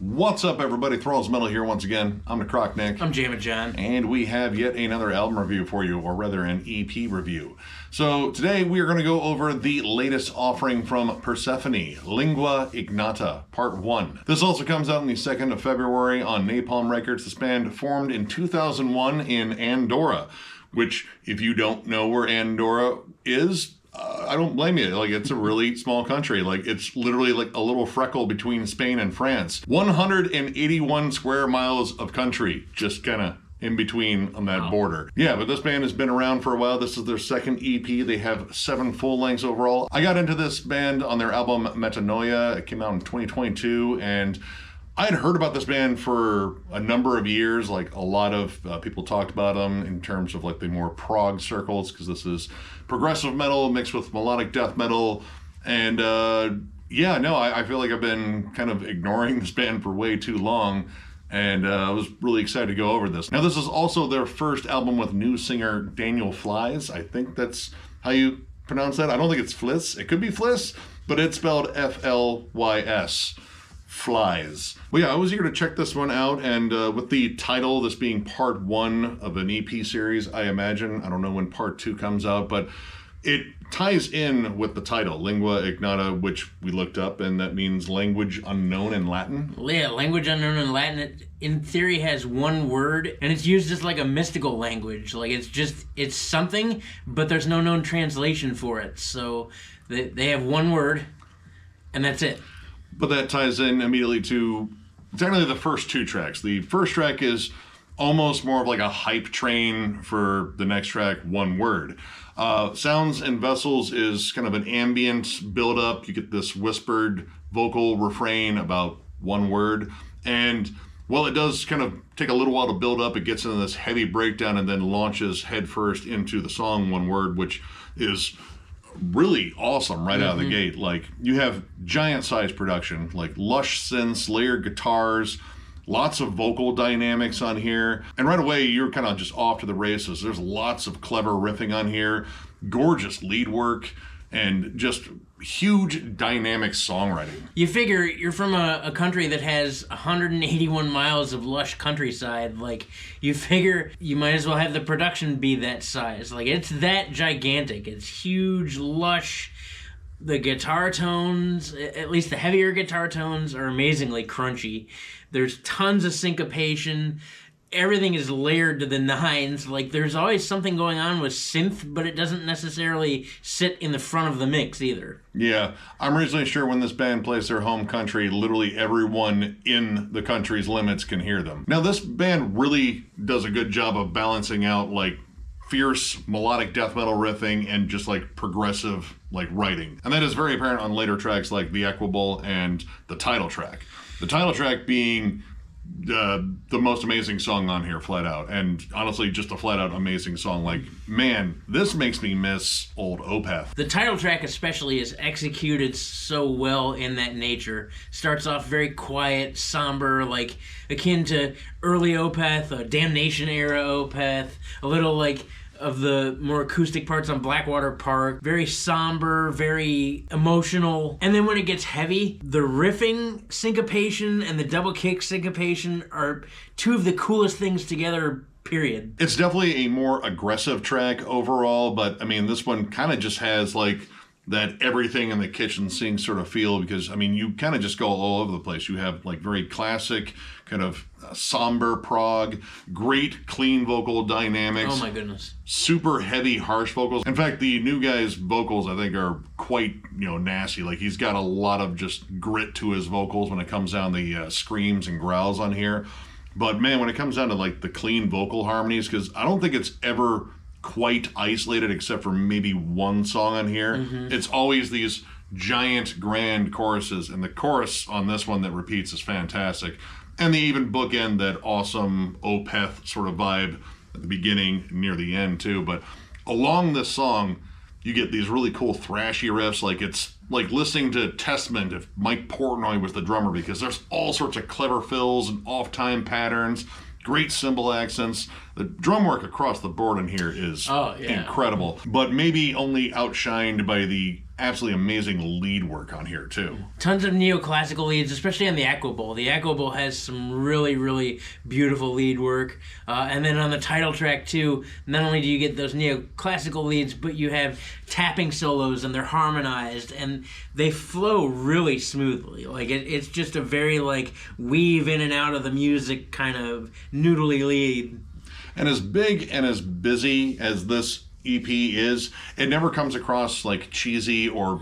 What's up, everybody? Thralls Metal here once again. I'm Necrotic Nick. I'm Jammin John. And we have yet another album review for you, or rather an EP review. So today we are going to go over the latest offering from Persefone, Lingua Ignota, Part 1. This also comes out on the 2nd of February on Napalm Records. This band formed in 2001 in Andorra, which, if you don't know where Andorra is, I don't blame you. Like, it's a really small country. Like, it's literally like a little freckle between Spain and France. 181 square miles of country, just kind of in between on that border. Yeah, but this band has been around for a while. This is their second EP. They have 7 full lengths overall. I got into this band on their album Metanoia. It came out in 2022, and I had heard about this band for a number of years. Like, a lot of people talked about them in terms of like the more prog circles, because this is progressive metal mixed with melodic death metal. And I feel like I've been kind of ignoring this band for way too long, and I was really excited to go over this. Now, this is also their first album with new singer Daniel Flys. I think that's how you pronounce that. I don't think it's Fliss. It could be Fliss, but it's spelled F-L-Y-S. Flies. Well, yeah, I was eager to check this one out, and with the title, this being part 1 of an EP series, I imagine, I don't know when part 2 comes out, but it ties in with the title, Lingua Ignota, which we looked up, and that means language unknown in Latin. Yeah, language unknown in Latin, it, in theory, has one word, and it's used as like a mystical language. Like, it's something, but there's no known translation for it. So they have one word, and that's it. But that ties in immediately to technically the first 2 tracks. The first track is almost more of like a hype train for the next track, One Word. Sounds and Vessels is kind of an ambient build-up. You get this whispered vocal refrain about one word. And while it does kind of take a little while to build up, it gets into this heavy breakdown and then launches headfirst into the song One Word, which is really awesome right out of the gate. Like, you have giant size production, like lush synths, layered guitars, lots of vocal dynamics on here, and right away you're kind of just off to the races. There's lots of clever riffing on here, gorgeous lead work, and just huge dynamic songwriting. You figure you're from a country that has 181 miles of lush countryside. Like, you figure you might as well have the production be that size. Like, it's that gigantic. It's huge, lush. The guitar tones, at least the heavier guitar tones, are amazingly crunchy. There's tons of syncopation. Everything is layered to the nines. Like, there's always something going on with synth, but it doesn't necessarily sit in the front of the mix either. Yeah, I'm reasonably sure when this band plays their home country, literally everyone in the country's limits can hear them. Now, this band really does a good job of balancing out, like, fierce melodic death metal riffing and just like progressive like writing. And that is very apparent on later tracks like The Equable and the title track. The title track being the most amazing song on here, flat out, and honestly just a flat out amazing song. Like, man, this makes me miss old Opeth. The title track especially is executed so well in that nature. Starts off very quiet, somber, like akin to early Opeth, Damnation era Opeth, a little like of the more acoustic parts on Blackwater Park. Very somber, very emotional. And then when it gets heavy, the riffing syncopation and the double kick syncopation are 2 of the coolest things together, period. It's definitely a more aggressive track overall, but I mean, this one kind of just has like that everything in the kitchen sink sort of feel, because I mean, you kind of just go all over the place. You have like very classic kind of somber prog, great clean vocal dynamics. Oh my goodness. Super heavy, harsh vocals. In fact, the new guy's vocals, I think, are quite, nasty. Like, he's got a lot of just grit to his vocals when it comes down the screams and growls on here. But man, when it comes down to like the clean vocal harmonies, because I don't think it's ever quite isolated except for maybe one song on here. It's always these giant grand choruses, and the chorus on this one that repeats is fantastic. And they even bookend that awesome Opeth sort of vibe at the beginning, near the end too. But along this song, you get these really cool thrashy riffs. Like, it's like listening to Testament if Mike Portnoy was the drummer, because there's all sorts of clever fills and off-time patterns, great cymbal accents. The drum work across the board in here is incredible, but maybe only outshined by the absolutely amazing lead work on here too. Tons of neoclassical leads, especially on the Aqua Bowl. The Aqua Bowl has some really, really beautiful lead work. And then on the title track too, not only do you get those neoclassical leads, but you have tapping solos, and they're harmonized, and they flow really smoothly. Like it's just a very like weave in and out of the music kind of noodly lead. And as big and as busy as this EP is, it never comes across like cheesy or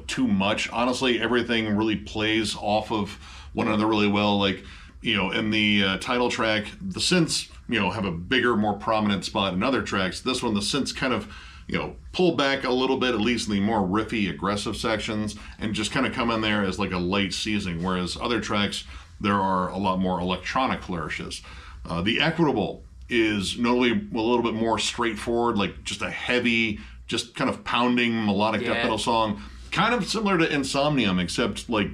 too much. Honestly, everything really plays off of one another really well. Like, in the title track, the synths have a bigger, more prominent spot in other tracks. This one, the synths kind of pull back a little bit, at least in the more riffy, aggressive sections, and just kind of come in there as like a light seasoning. Whereas other tracks, there are a lot more electronic flourishes. The Equitable is notably a little bit more straightforward, like just a heavy, just kind of pounding melodic death metal song, kind of similar to Insomnium, except like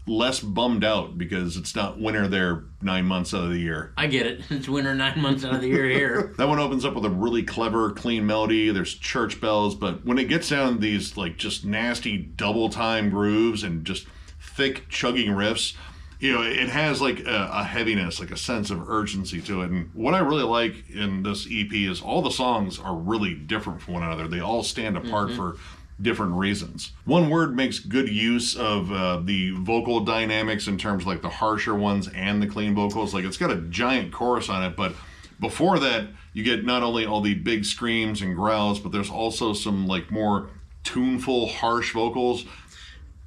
less bummed out because it's not winter there 9 months out of the year. I get it. It's winter 9 months out of the year here. That one opens up with a really clever, clean melody. There's church bells, but when it gets down to these like just nasty double time grooves and just thick chugging riffs, it has like a heaviness, like a sense of urgency to it. And what I really like in this EP is all the songs are really different from one another. They all stand apart for different reasons. One Word makes good use of the vocal dynamics in terms of like the harsher ones and the clean vocals. Like it's got a giant chorus on it, but before that, you get not only all the big screams and growls, but there's also some like more tuneful, harsh vocals.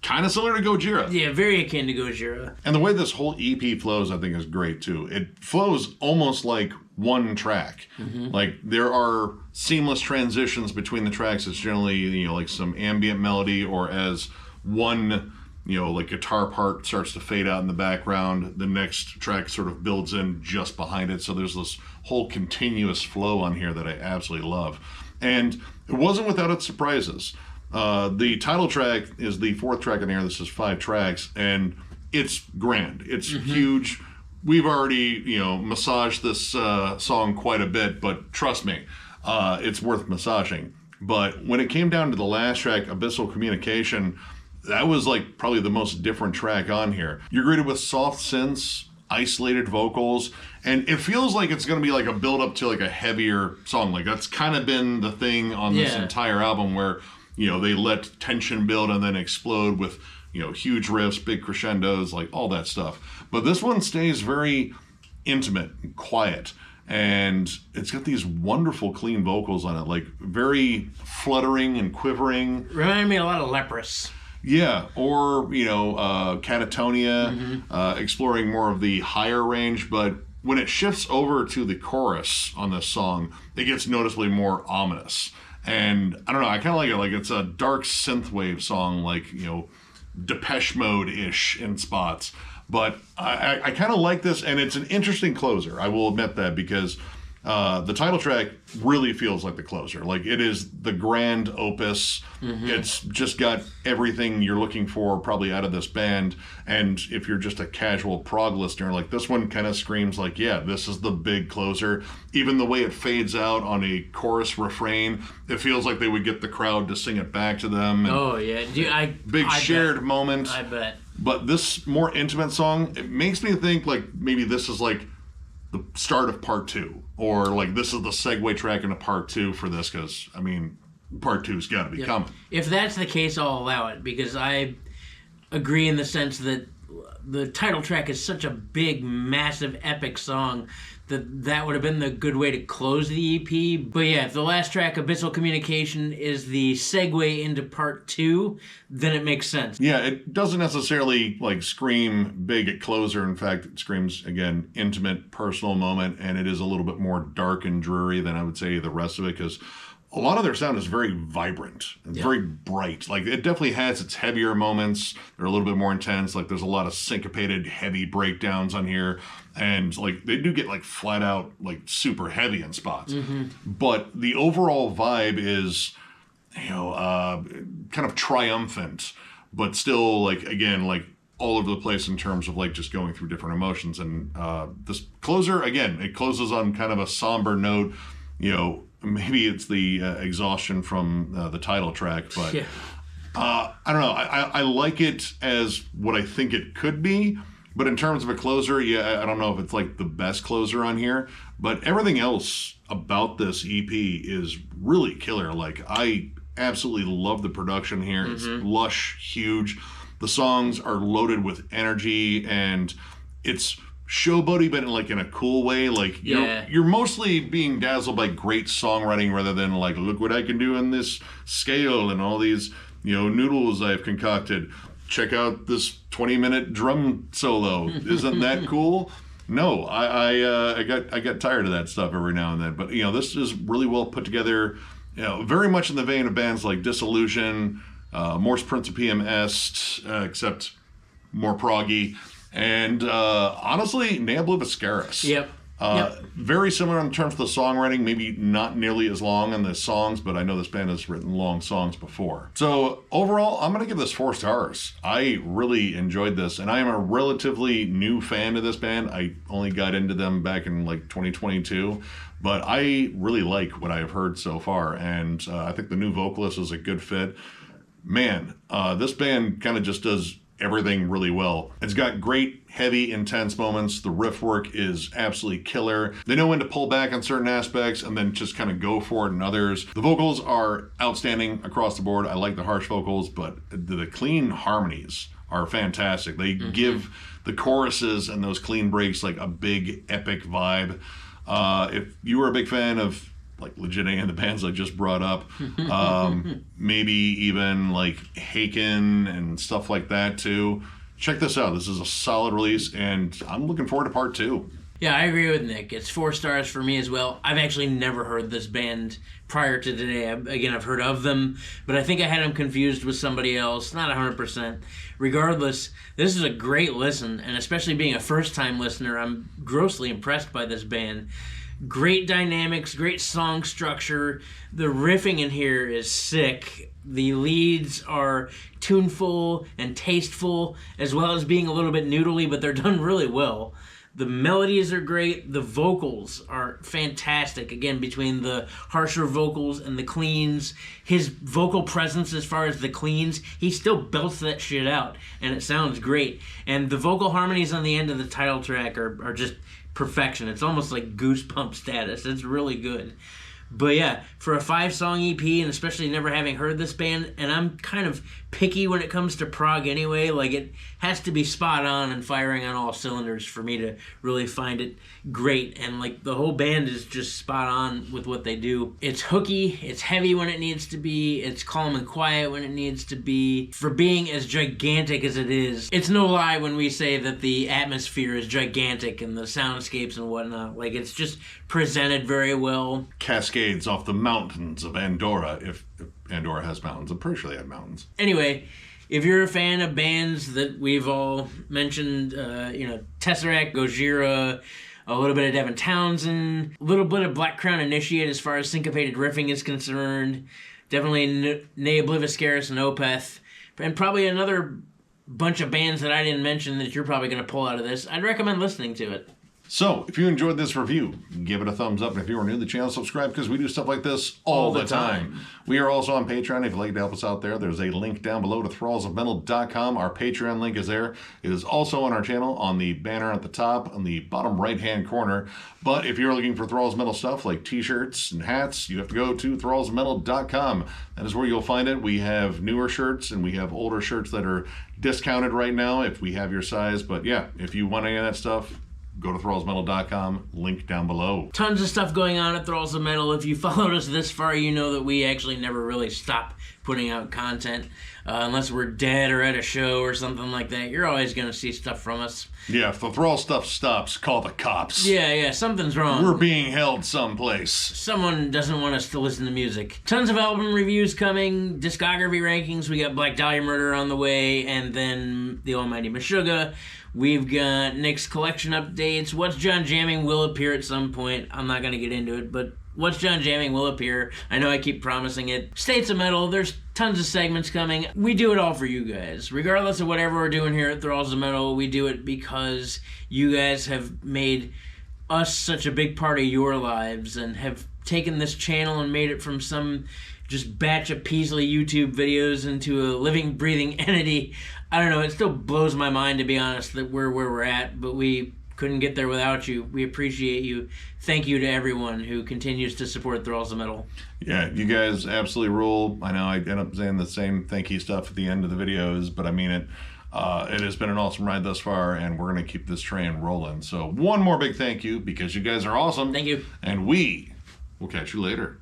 Kind of similar to Gojira. Yeah, very akin to Gojira. And the way this whole EP flows, I think, is great too. It flows almost like one track. Like there are seamless transitions between the tracks. It's generally, like some ambient melody, or as one, like guitar part starts to fade out in the background, the next track sort of builds in just behind it. So there's this whole continuous flow on here that I absolutely love. And it wasn't without its surprises. The title track is the fourth track in here. This is 5 tracks, and it's grand. It's huge. We've already, massaged this song quite a bit, but trust me, it's worth massaging. But when it came down to the last track, Abyssal Communication, that was like probably the most different track on here. You're greeted with soft synths, isolated vocals, and it feels like it's going to be like a build up to like a heavier song. Like that's kind of been the thing on this entire album, where they let tension build and then explode with, huge riffs, big crescendos, like all that stuff. But this one stays very intimate and quiet. And it's got these wonderful clean vocals on it, like very fluttering and quivering. Remind me a lot of Leprous. Yeah, or, Catatonia, exploring more of the higher range. But when it shifts over to the chorus on this song, it gets noticeably more ominous. And I don't know, I kind of like it. Like it's a dark synthwave song, like, Depeche Mode-ish in spots. But I kind of like this, and it's an interesting closer. I will admit that, because the title track really feels like the closer. Like it is the grand opus. It's just got everything you're looking for probably out of this band. And if you're just a casual prog listener, like this one kind of screams like, yeah, this is the big closer. Even the way it fades out on a chorus refrain, it feels like they would get the crowd to sing it back to them. And oh yeah, big shared moment. I bet. But this more intimate song, it makes me think like maybe this is like the start of part 2, or like this is the segue track into part 2 for this, because I mean part 2's got to be coming. If that's the case, I'll allow it, because I agree in the sense that the title track is such a big, massive, epic song that would have been the good way to close the EP. But yeah, if the last track, Abyssal Communication, is the segue into part 2, then it makes sense. Yeah, it doesn't necessarily like scream big at closer. In fact, it screams, again, intimate, personal moment, and it is a little bit more dark and dreary than I would say the rest of it, because a lot of their sound is very vibrant and very bright. Like it definitely has its heavier moments. They're a little bit more intense. Like there's a lot of syncopated, heavy breakdowns on here. And like they do get like flat out, like super heavy in spots. But the overall vibe is, kind of triumphant, but still like, again, like all over the place in terms of like just going through different emotions. And this closer, again, it closes on kind of a somber note. Maybe it's the exhaustion from the title track, but I don't know. I like it as what I think it could be, but in terms of a closer, yeah, I don't know if it's like the best closer on here, but everything else about this EP is really killer. Like, I absolutely love the production here. It's lush, huge. The songs are loaded with energy, and it's showboaty, but in a cool way. Like, you're mostly being dazzled by great songwriting rather than like, look what I can do in this scale and all these, noodles I've concocted. Check out this 20-minute drum solo. Isn't that cool? No, I got tired of that stuff every now and then. But this is really well put together. Very much in the vein of bands like Disillusion, Mors Principium Est, except more proggy, and honestly, Nea Obliviscaris. Yep. Very similar in terms of the songwriting, maybe not nearly as long on the songs, but I know this band has written long songs before. So overall, I'm going to give this 4 stars. I really enjoyed this, and I am a relatively new fan of this band. I only got into them back in like 2022, but I really like what I have heard so far, and I think the new vocalist is a good fit. Man, this band kind of just does everything really well. It's got great, heavy, intense moments. The riff work is absolutely killer. They know when to pull back on certain aspects and then just kind of go for it in others. The vocals are outstanding across the board. I like the harsh vocals, but the clean harmonies are fantastic. They give the choruses and those clean breaks like a big, epic vibe. If you were a big fan of like legit and the bands I just brought up, maybe even like Haken and stuff like that too, check this out. This is a solid release, and I'm looking forward to part 2. Yeah, I agree with Nick. It's 4 stars for me as well. I've actually never heard this band prior to today. I've heard of them, but I think I had them confused with somebody else. Not 100%. Regardless, this is a great listen, and especially being a first-time listener, I'm grossly impressed by this band. Great dynamics, great song structure. The riffing in here is sick. The leads are tuneful and tasteful, as well as being a little bit noodly, but they're done really well. The melodies are great. The vocals are fantastic. Again, between the harsher vocals and the cleans, his vocal presence as far as the cleans, he still belts that shit out, and it sounds great. And the vocal harmonies on the end of the title track are just perfection. It's almost like goosebump status. It's really good. But yeah, for a 5-song EP, and especially never having heard this band, and I'm kind of picky when it comes to prog anyway, like it has to be spot on and firing on all cylinders for me to really find it great. And like the whole band is just spot on with what they do. It's hooky, it's heavy when it needs to be, it's calm and quiet when it needs to be. For being as gigantic as it is, it's no lie when we say that the atmosphere is gigantic and the soundscapes and whatnot. Like, it's just presented very well. Cascades off the mountains of Andorra, if Andorra has mountains. I'm pretty sure they have mountains. Anyway, if you're a fan of bands that we've all mentioned, Tesseract, Gojira, a little bit of Devin Townsend, a little bit of Black Crown Initiate as far as syncopated riffing is concerned, definitely Nea Obliviscaris and Opeth, and probably another bunch of bands that I didn't mention that you're probably going to pull out of this, I'd recommend listening to it. So, if you enjoyed this review, give it a thumbs up. And if you are new to the channel, subscribe, because we do stuff like this all the time. We are also on Patreon. If you'd like to help us out there, there's a link down below to thrallsofmetal.com. Our Patreon link is there. It is also on our channel on the banner at the top, on the bottom right-hand corner. But if you're looking for Thralls Metal stuff like t-shirts and hats, you have to go to thrallsofmetal.com. That is where you'll find it. We have newer shirts and we have older shirts that are discounted right now if we have your size. But yeah, if you want any of that stuff, go to thrallsmetal.com, link down below. Tons of stuff going on at Thralls of Metal. If you followed us this far, you know that we actually never really stop putting out content. Unless we're dead or at a show or something like that, you're always going to see stuff from us. Yeah, if the Thrall stuff stops, call the cops. Yeah, something's wrong. We're being held someplace. Someone doesn't want us to listen to music. Tons of album reviews coming, discography rankings. We got Black Dahlia Murder on the way, and then The Almighty Meshuggah. We've got Nick's collection updates. What's John Jamming will appear at some point. I'm not going to get into it, but What's John Jamming will appear. I know I keep promising it. States of Metal, there's tons of segments coming. We do it all for you guys. Regardless of whatever we're doing here at Thralls of Metal, we do it because you guys have made us such a big part of your lives and have taken this channel and made it from some just batch of Peasley YouTube videos into a living, breathing entity. I don't know, it still blows my mind, to be honest, that we're where we're at, but we couldn't get there without you. We appreciate you. Thank you to everyone who continues to support Thralls of Metal. Yeah, you guys absolutely rule. I know I end up saying the same thank you stuff at the end of the videos, but I mean it. It has been an awesome ride thus far, and we're going to keep this train rolling. So one more big thank you, because you guys are awesome. Thank you. And we will catch you later.